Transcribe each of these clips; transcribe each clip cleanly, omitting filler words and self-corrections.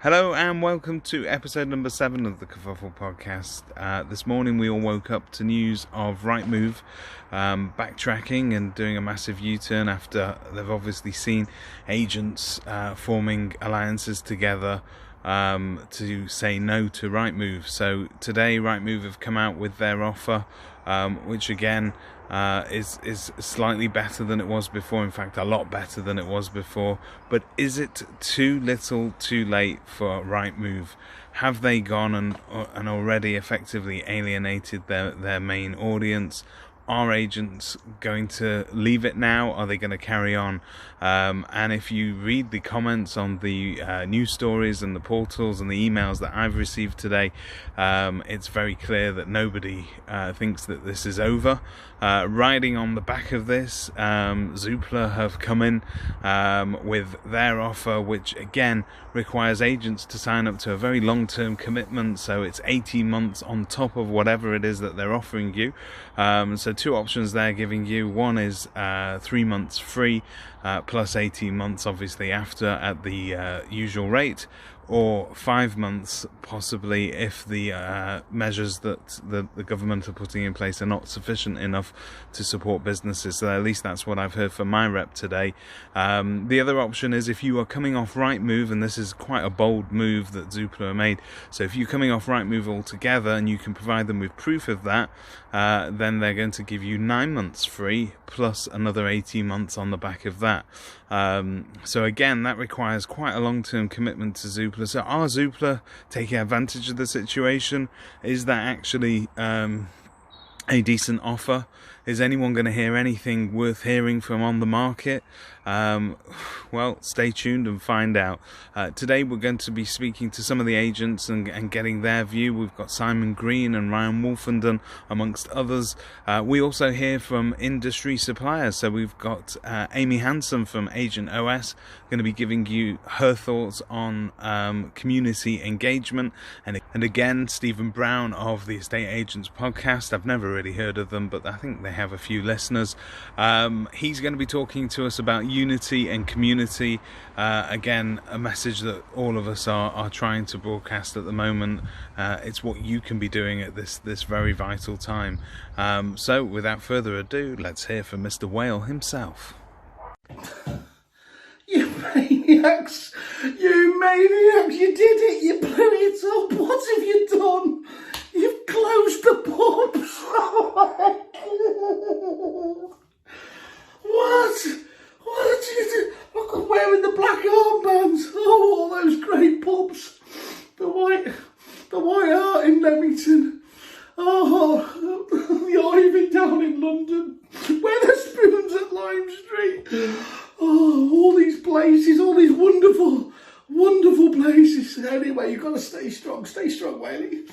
Hello and welcome to episode number 7 of the Kerfuffle podcast. This morning we all woke up to news of Rightmove backtracking and doing a massive U-turn after they've obviously seen agents forming alliances together to say no to Rightmove. So today Rightmove have come out with their offer, which again is slightly better than it was before. In fact, a lot better than it was before. But is it too little, too late for Rightmove? Have they gone and already effectively alienated their main audience? Are agents going to leave it now? Are they going to carry on? And if you read the comments on the news stories and the portals and the emails that I've received today, it's very clear that nobody thinks that this is over. Riding on the back of this, Zoopla have come in with their offer, which again requires agents to sign up to a very long-term commitment. So it's 18 months on top of whatever it is that they're offering you. So two options they're giving you. One is 3 months free, plus 18 months obviously after at the usual rate, or 5 months possibly if the measures that the government are putting in place are not sufficient enough to support businesses. So at least that's what I've heard from my rep today. The other option is if you are coming off Rightmove, and this is quite a bold move that Zoopla have made, so if you're coming off Rightmove altogether and you can provide them with proof of that, then they're going to give you 9 months free plus another 18 months on the back of that. So again, that requires quite a long-term commitment to Zoopla. So are Zoopla taking advantage of the situation? Is that actually a decent offer? Is anyone going to hear anything worth hearing from on the market? Well, stay tuned and find out. Today we're going to be speaking to some of the agents and getting their view. We've got Simon Green and Ryan Woolfenden amongst others. We also hear from industry suppliers. So we've got Amy Hansen from Agent OS going to be giving you her thoughts on community engagement. And again, Stephen Brown of the Estate Agents podcast. I've never really heard of them, but I think they have a few listeners. He's going to be talking to us about unity and community. Again, a message that all of us are trying to broadcast at the moment. It's what you can be doing at this very vital time. So without further ado, let's hear from Mr. Whale himself. You maniacs! You maniacs! You did it! You blew it up! What have you done? You've closed the pubs! Oh my God! What? What did you do? Look, I'm wearing the black armbands. Oh, all those great pubs. The White Hart in Leamington. Oh, the Ivy down in London. Wetherspoons at Lime Street. Oh, all these places, all these wonderful, wonderful places. Anyway, you've got to stay strong, Whaley.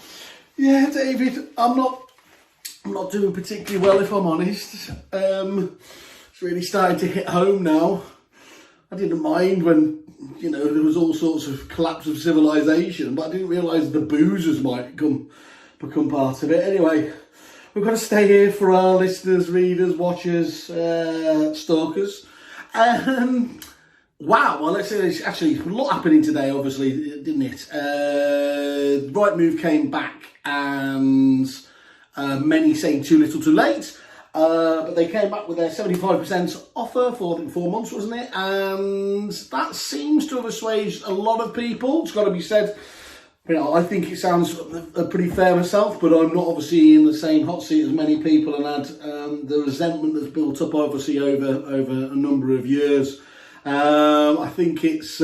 Yeah, David, I'm not doing particularly well, if I'm honest. It's really starting to hit home now. I didn't mind when, there was all sorts of collapse of civilization, but I didn't realise the boozers might become part of it. Anyway, we've got to stay here for our listeners, readers, watchers, stalkers. Wow, well, let's say there's actually a lot happening today, obviously, didn't it? Rightmove came back and many saying too little too late. But they came back with their 75% offer for, I think, 4 months, wasn't it? And that seems to have assuaged a lot of people. It's got to be said. I think it sounds pretty fair myself, but I'm not obviously in the same hot seat as many people, and had the resentment that's built up obviously over a number of years. I think it's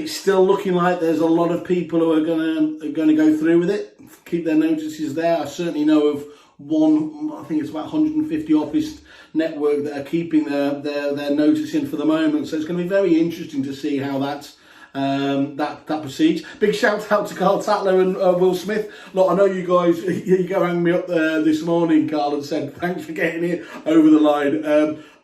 still looking like there's a lot of people who are going to go through with it, keep their notices there. I certainly know of one, I think it's about 150 office network that are keeping their notice in for the moment. So it's going to be very interesting to see how that proceeds. Big shout out to Carl Tatler and Will Smith. Look, I know you guys, you rang me up this morning, Carl, and said thanks for getting it over the line.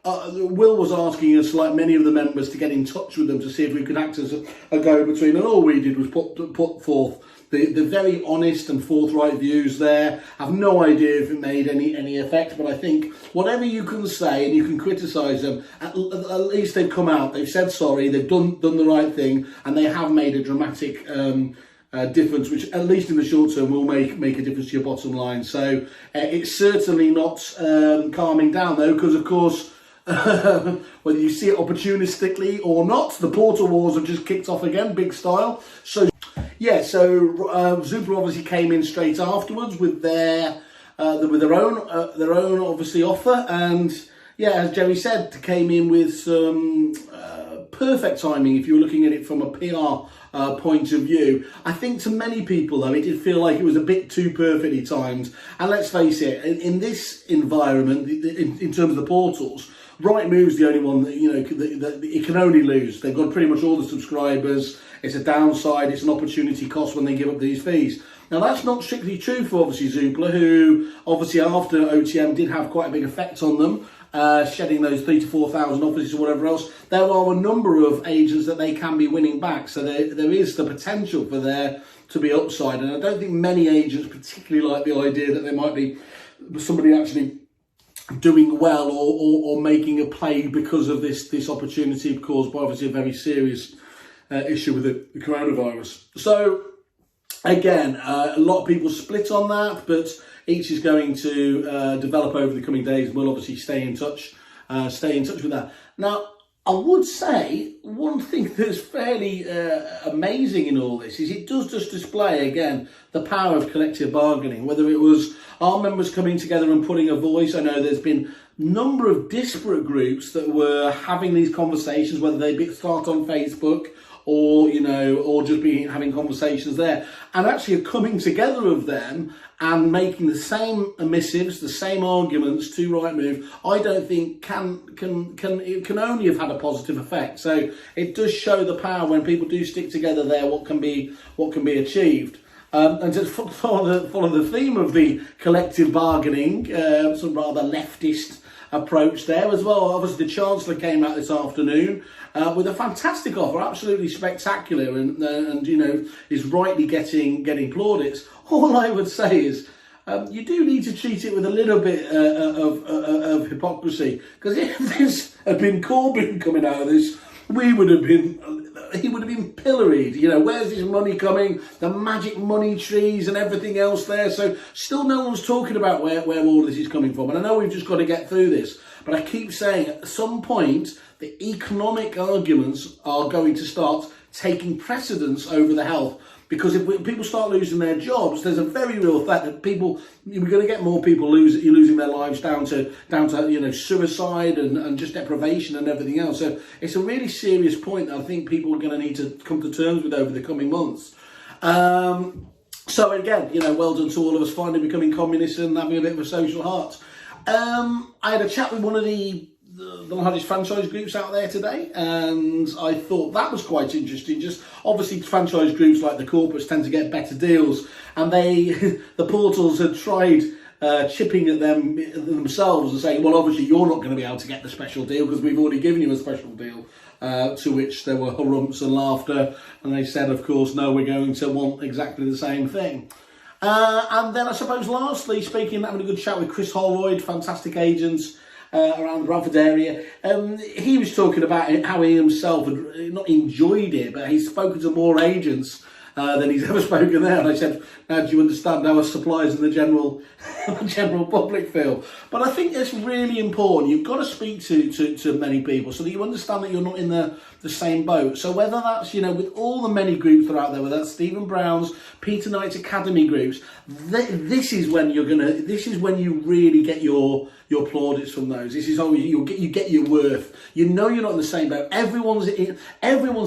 Will was asking us, like many of the members, to get in touch with them to see if we could act as a go-between, and all we did was put forth the very honest and forthright views there. I've no idea if it made any effect, but I think whatever you can say and you can criticise them, at least they've come out, they've said sorry, they've done the right thing, and they have made a dramatic difference, which at least in the short term will make a difference to your bottom line. So it's certainly not calming down though, because of course, whether you see it opportunistically or not, the portal wars have just kicked off again, big style. So yeah, so Zoopla obviously came in straight afterwards with their own obviously offer, and yeah, as Jerry said, came in with some perfect timing if you're looking at it from a PR point of view. I think to many people though, it did feel like it was a bit too perfectly timed. And let's face it, in this environment, in terms of the portals, Rightmove's the only one that, you know, that it can only lose. They've got pretty much all the subscribers. It's a downside. It's an opportunity cost when they give up these fees. Now, that's not strictly true for obviously Zoopla, who obviously after OTM did have quite a big effect on them, shedding those 3,000 to 4,000 offices or whatever else. There are a number of agents that they can be winning back. So there is the potential for there to be upside. And I don't think many agents particularly like the idea that there might be somebody actually doing well or making a play because of this opportunity caused by obviously a very serious issue with the coronavirus. So again, a lot of people split on that, but each is going to develop over the coming days. We'll obviously stay in touch with that. Now, I would say one thing that's fairly amazing in all this is it does just display, again, the power of collective bargaining, whether it was our members coming together and putting a voice. I know there's been a number of disparate groups that were having these conversations, whether they start on Facebook or, you know, or just having conversations there, and actually coming together of them and making the same missives, the same arguments to Rightmove, I don't think it can only have had a positive effect. So it does show the power when people do stick together there, what can be achieved. And to follow the theme of the collective bargaining, some rather leftist approach there as well. Obviously, the Chancellor came out this afternoon with a fantastic offer, absolutely spectacular, and you know, is rightly getting plaudits. All I would say is you do need to treat it with a little bit of hypocrisy, because if this had been Corbyn coming out of this, he would have been pilloried. You know, where's this money coming? The magic money trees and everything else there. So still no one's talking about where all this is coming from. And I know we've just got to get through this, but I keep saying at some point the economic arguments are going to start taking precedence over the health. Because if people start losing their jobs, there's a very real threat that we're going to get more people losing their lives down to you know, suicide and just deprivation and everything else. So it's a really serious point that I think people are going to need to come to terms with over the coming months. So again, you know, well done to all of us finally becoming communists and having a bit of a social heart. I had a chat with one of the largest franchise groups out there today, and I thought that was quite interesting. Just obviously franchise groups like the corporates tend to get better deals, and the portals had tried chipping at them themselves and saying, well, obviously you're not going to be able to get the special deal because we've already given you a special deal, to which there were harumphs and laughter, and they said, of course, no, we're going to want exactly the same thing. And then I suppose lastly, having a good chat with Chris Holroyd, fantastic agent around the Bradford area. He was talking about how he himself had not enjoyed it, but he's spoken to more agents than he's ever spoken there. And I said, now do you understand how suppliers in the general public feel? But I think it's really important. You've got to speak to many people so that you understand that you're not in the same boat. So whether that's, you know, with all the many groups that are out there, whether that's Stephen Brown's, Peter Knight's Academy groups, this is when you really get your plaudits from those. This is how you get your worth. You know you're not in the same boat. Everyone's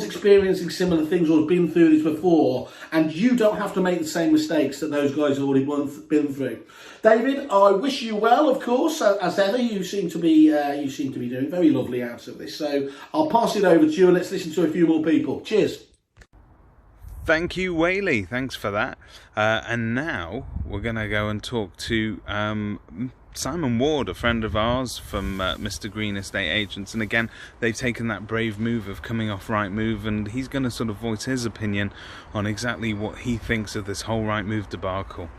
experiencing similar things or has been through this before, and you don't have to make the same mistakes that those guys have already been through. David, I wish you well, of course, as ever. You seem to be doing very lovely out of this. So I'll pass it over to you and let's listen to a few more people. Cheers. Thank you, Whaley. Thanks for that. And now we're going to go and talk to Simon Ward, a friend of ours from Mr. Green Estate Agents, and again they've taken that brave move of coming off Rightmove, and he's going to sort of voice his opinion on exactly what he thinks of this whole Rightmove debacle.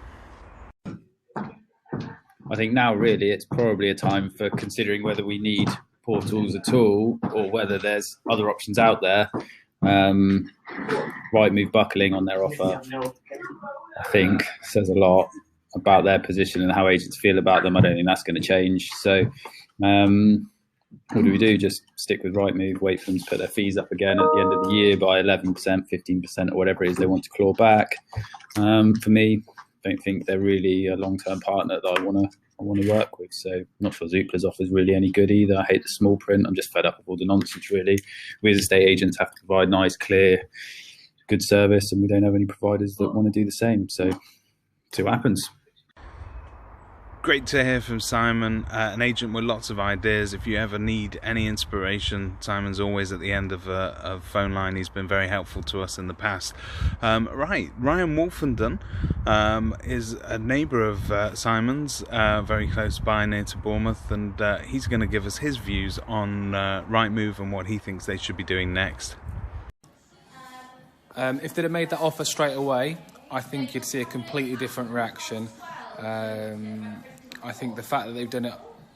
I think now really it's probably a time for considering whether we need portals at all or whether there's other options out there. Rightmove buckling on their offer, I think, says a lot about their position and how agents feel about them. I don't think that's going to change. So what do? Just stick with Rightmove, wait for them to put their fees up again at the end of the year by 11%, 15% or whatever it is they want to claw back. For me, I don't think they're really a long-term partner that I want to work with. So I'm not sure Zoopla's offer is really any good either. I hate the small print. I'm just fed up with all the nonsense, really. We as estate agents have to provide nice, clear, good service, and we don't have any providers that want to do the same. So see what happens. Great to hear from Simon, an agent with lots of ideas. If you ever need any inspiration, Simon's always at the end of a phone line. He's been very helpful to us in the past. Right, Ryan Woolfenden is a neighbour of Simon's, very close by, near to Bournemouth, and he's going to give us his views on Rightmove and what he thinks they should be doing next. If they'd have made that offer straight away, I think you'd see a completely different reaction. I think the fact that they've done it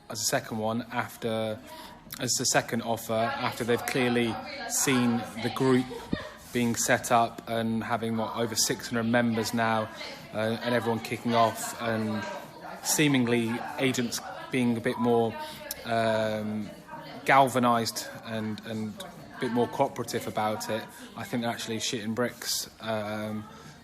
as a second one as the second offer, after they've clearly seen the group being set up and having over 600 members now, and everyone kicking off, and seemingly agents being a bit more galvanised and a bit more cooperative about it. I think they're actually shitting bricks.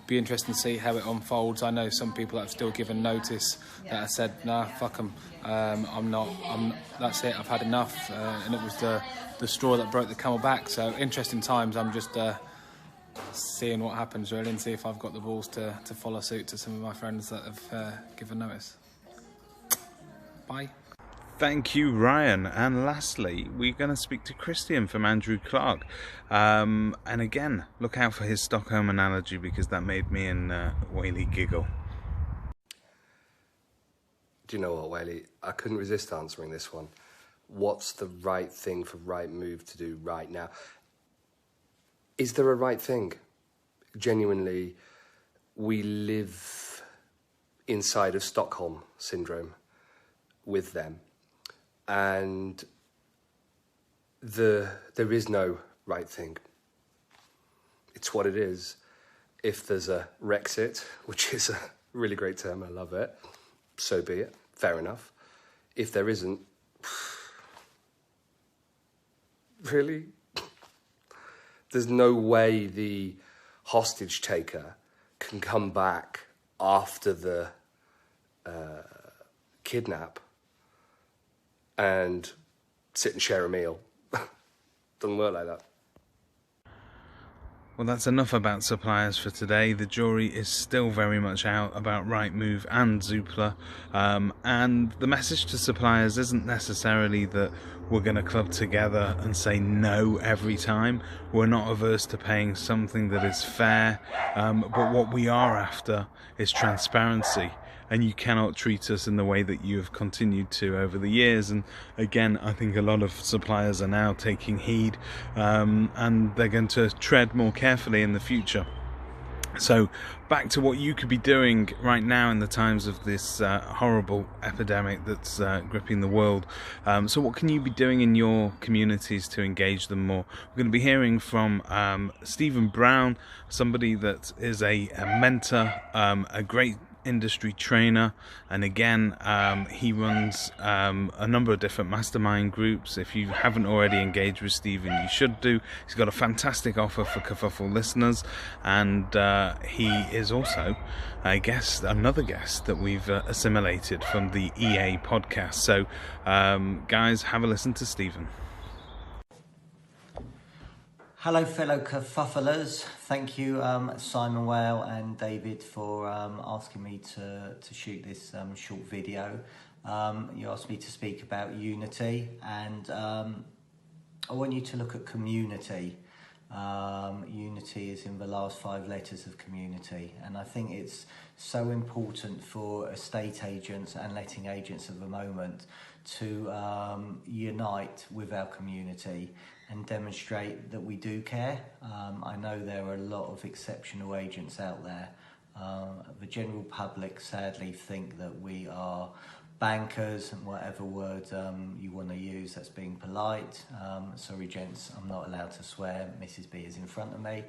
Be interesting to see how it unfolds. I know some people that have still given notice that have said, nah, fuck them, that's it, I've had enough, and it was the straw that broke the camel back. So interesting times. I'm just seeing what happens really, and see if I've got the balls to follow suit to some of my friends that have given notice. Bye. Thank you, Ryan. And lastly, we're going to speak to Kristian from Andrew Clark. And again, look out for his Stockholm analogy, because that made me and Whaley giggle. Do you know what, Whaley? I couldn't resist answering this one. What's the right thing for Rightmove to do right now? Is there a right thing? Genuinely, we live inside of Stockholm syndrome with them. And there is no right thing. It's what it is. If there's a Rexit, which is a really great term, I love it, so be it, fair enough. If there isn't, really? There's no way the hostage taker can come back after the kidnap and sit and share a meal. Doesn't work like that. Well, that's enough about suppliers for today. The jury is still very much out about Rightmove and Zoopla. And the message to suppliers isn't necessarily that we're going to club together and say no every time. We're not averse to paying something that is fair. But what we are after is transparency. And you cannot treat us in the way that you have continued to over the years. And again, I think a lot of suppliers are now taking heed, and they're going to tread more carefully in the future. So back to what you could be doing right now in the times of this horrible epidemic that's gripping the world. So what can you be doing in your communities to engage them more? We're going to be hearing from Stephen Brown, somebody that is a mentor, a great industry trainer, and again he runs a number of different mastermind groups. If you haven't already engaged with Stephen, you should do. He's got a fantastic offer for Kerfuffle listeners, and he is also another guest that we've assimilated from the EA podcast. So guys, have a listen to Stephen. Hello fellow kerfufflers, thank you Simon, Whale and David for asking me to shoot this short video. You asked me to speak about unity, and I want you to look at community. Unity is in the last 5 letters of community, and I think it's so important for estate agents and letting agents at the moment to unite with our community and demonstrate that we do care. I know there are a lot of exceptional agents out there. The general public sadly think that we are bankers, and whatever word you want to use that's being polite. Sorry gents, I'm not allowed to swear, Mrs. B is in front of me.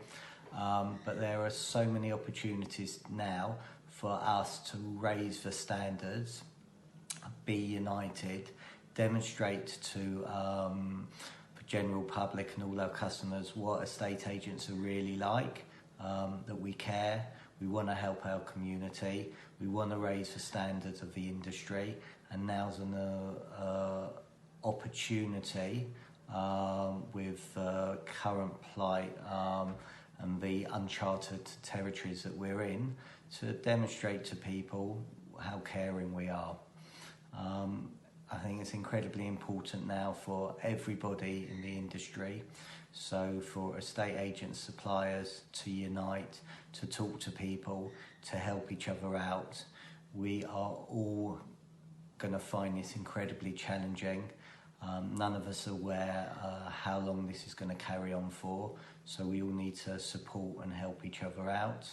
But there are so many opportunities now for us to raise the standards, be united, demonstrate to the general public and all our customers what estate agents are really like, that we care. We want to help our community. We want to raise the standards of the industry, and now's an opportunity with current plight and the uncharted territories that we're in to demonstrate to people how caring we are. I think it's incredibly important now for everybody in the industry. So for estate agents, suppliers to unite, to talk to people, to help each other out. We are all going to find this incredibly challenging. None of us are aware how long this is going to carry on for, so we all need to support and help each other out.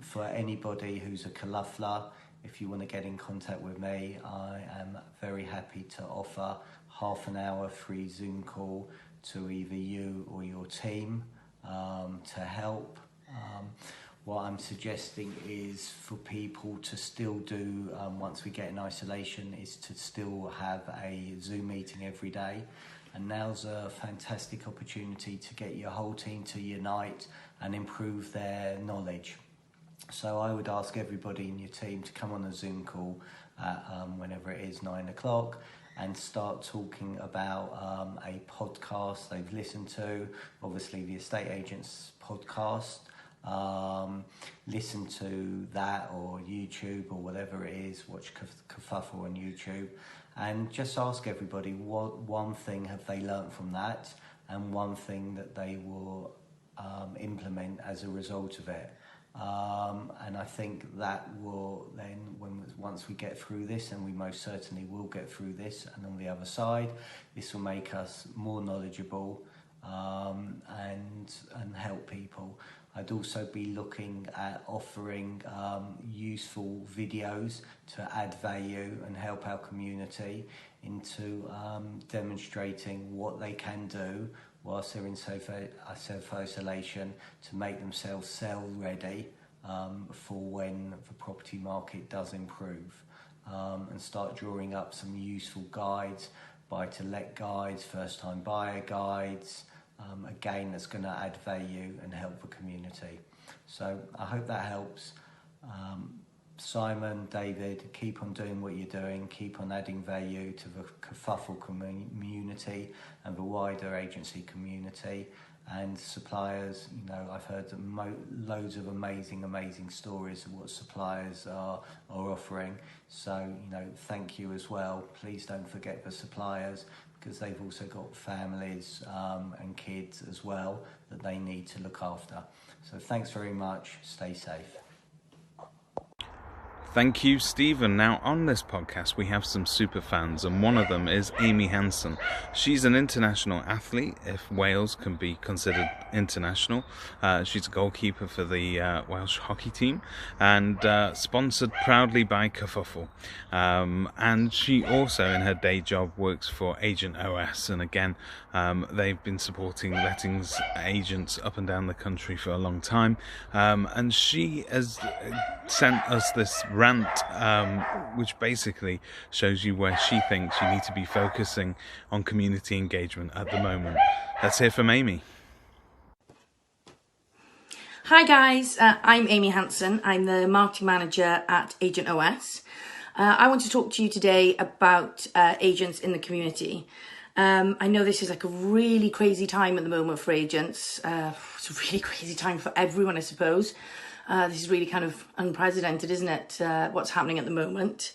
For anybody who's a kerfuffler, if you want to get in contact with me, I am very happy to offer half an hour free Zoom call to either you or your team to help. What I'm suggesting is for people to still do, once we get in isolation, is to still have a Zoom meeting every day. And now's a fantastic opportunity to get your whole team to unite and improve their knowledge. So I would ask everybody in your team to come on a Zoom call at whenever it is, 9 o'clock, and start talking about a podcast they've listened to, obviously the Estate Agents podcast. Listen to that, or YouTube, or whatever it is, watch Kerfuffle on YouTube, and just ask everybody what one thing have they learnt from that, and one thing that they will implement as a result of it. And I think that will then, once we get through this, and we most certainly will get through this, and on the other side, this will make us more knowledgeable and help people. I'd also be looking at offering useful videos to add value and help our community into demonstrating what they can do whilst they're in self-isolation to make themselves sell ready for when the property market does improve, and start drawing up some useful guides, buy-to-let guides, first-time buyer guides, again, that's going to add value and help the community. So I hope that helps. Simon, David, keep on doing what you're doing, keep on adding value to the Kerfuffle community and the wider agency community. And suppliers, you know, I've heard loads of amazing stories of what suppliers are offering. So, you know, thank you as well. Please don't forget the suppliers, because they've also got families and kids as well that they need to look after. So thanks very much. Stay safe. Thank you, Stephen. Now, on this podcast, we have some super fans, and one of them is Amy Hansen. She's an international athlete, if Wales can be considered international. She's a goalkeeper for the Welsh hockey team, and sponsored proudly by Kerfuffle. And she also, in her day job, works for Agent OS, and again, they've been supporting lettings agents up and down the country for a long time. And she has sent us this rant, which basically shows you where she thinks you need to be focusing on community engagement at the moment. Let's hear from Amy. Hi guys, I'm Amy Hansen. I'm the marketing manager at Agent OS. I want to talk to you today about agents in the community. I know this is like a really crazy time at the moment for agents. It's a really crazy time for everyone, I suppose. This is really kind of unprecedented, isn't it? What's happening at the moment.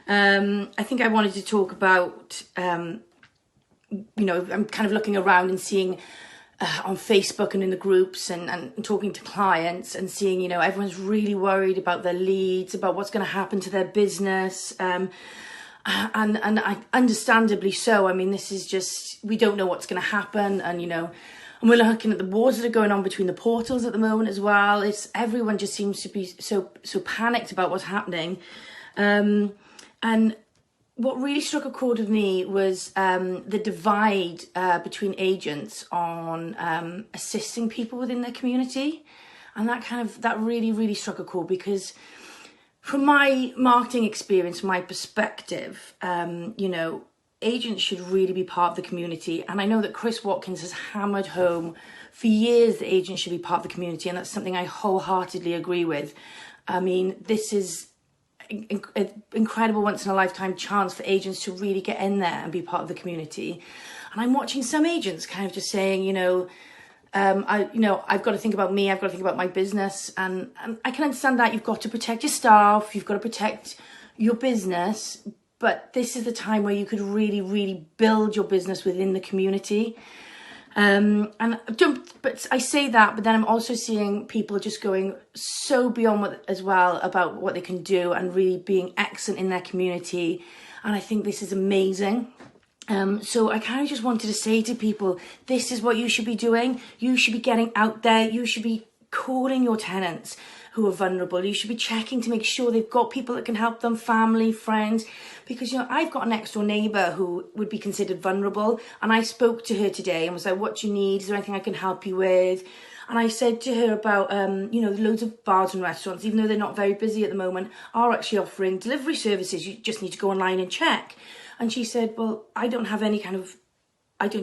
I think I wanted to talk about, you know, I'm kind of looking around and seeing on Facebook and in the groups and talking to clients and seeing, you know, everyone's really worried about their leads, about what's going to happen to their business. And I, understandably so. I mean, this is just, we don't know what's going to happen. And, you know, and we're looking at the wars that are going on between the portals at the moment as well. It's, everyone just seems to be so panicked about what's happening. And what really struck a chord with me was the divide between agents on assisting people within their community. And that really struck a chord, because from my marketing experience, my perspective, you know, agents should really be part of the community. And I know that Chris Watkins has hammered home for years that agents should be part of the community. And that's something I wholeheartedly agree with. I mean, this is an incredible once-in-a-lifetime chance for agents to really get in there and be part of the community. And I'm watching some agents kind of just saying, you know, I've got to think about me, I've got to think about my business, and I can understand that. You've got to protect your staff, you've got to protect your business, but this is the time where you could really build your business within the community. But I say that, but then I'm also seeing people just going so beyond as well about what they can do and really being excellent in their community. And I think this is amazing. So I kind of just wanted to say to people, this is what you should be doing. You should be getting out there. You should be calling your tenants who are vulnerable. You should be checking to make sure they've got people that can help them, family, friends. Because, you know, I've got a next door neighbour who would be considered vulnerable. And I spoke to her today and was like, what do you need? Is there anything I can help you with? And I said to her about, you know, loads of bars and restaurants, even though they're not very busy at the moment, are actually offering delivery services. You just need to go online and check. And she said, well, I don't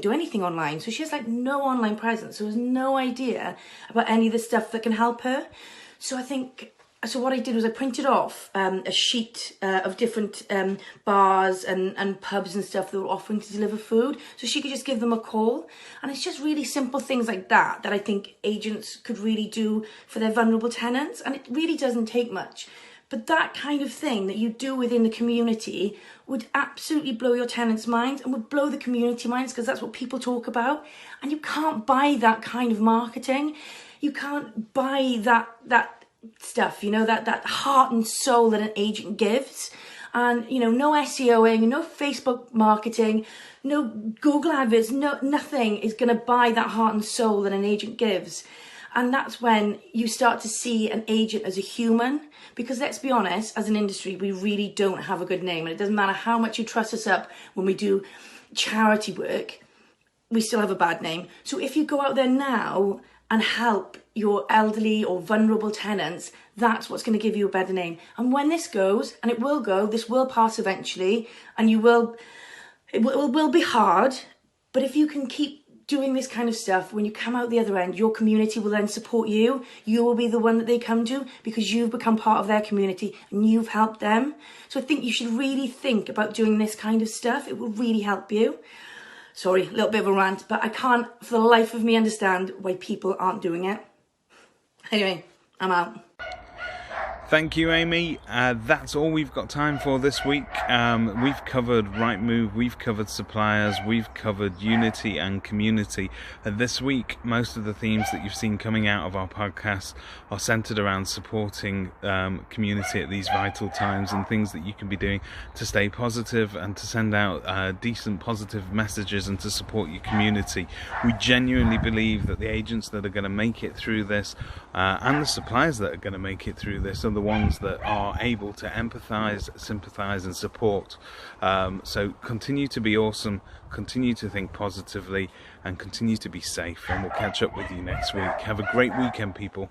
do anything online. So she has like no online presence. So has no idea about any of the stuff that can help her. So so what I did was I printed off a sheet of different bars and pubs and stuff that were offering to deliver food. So she could just give them a call. And it's just really simple things like that I think agents could really do for their vulnerable tenants. And it really doesn't take much. But that kind of thing that you do within the community would absolutely blow your tenants' minds and would blow the community minds, because that's what people talk about. And you can't buy that kind of marketing. You can't buy that stuff, you know, that heart and soul that an agent gives. And, you know, no SEOing, no Facebook marketing, no Google adverts, nothing is going to buy that heart and soul that an agent gives. And that's when you start to see an agent as a human. Because let's be honest, as an industry, we really don't have a good name. And it doesn't matter how much you trust us up when we do charity work, we still have a bad name. So if you go out there now and help your elderly or vulnerable tenants, that's what's going to give you a better name. And when this goes, and it will go, this will pass eventually, and it will be hard. But if you can keep doing this kind of stuff, when you come out the other end, your community will then support you. You will be the one that they come to because you've become part of their community and you've helped them. So I think you should really think about doing this kind of stuff. It will really help you. Sorry, a little bit of a rant, but I can't for the life of me understand why people aren't doing it. Anyway, I'm out. Thank you, Amy. That's all we've got time for this week. We've covered Rightmove, we've covered suppliers, we've covered unity and community. This week, most of the themes that you've seen coming out of our podcast are centered around supporting community at these vital times and things that you can be doing to stay positive and to send out decent, positive messages and to support your community. We genuinely believe that the agents that are going to make it through this and the suppliers that are going to make it through this are the ones that are able to empathise, sympathise and support. So continue to be awesome, continue to think positively and continue to be safe, and we'll catch up with you next week. Have a great weekend, people.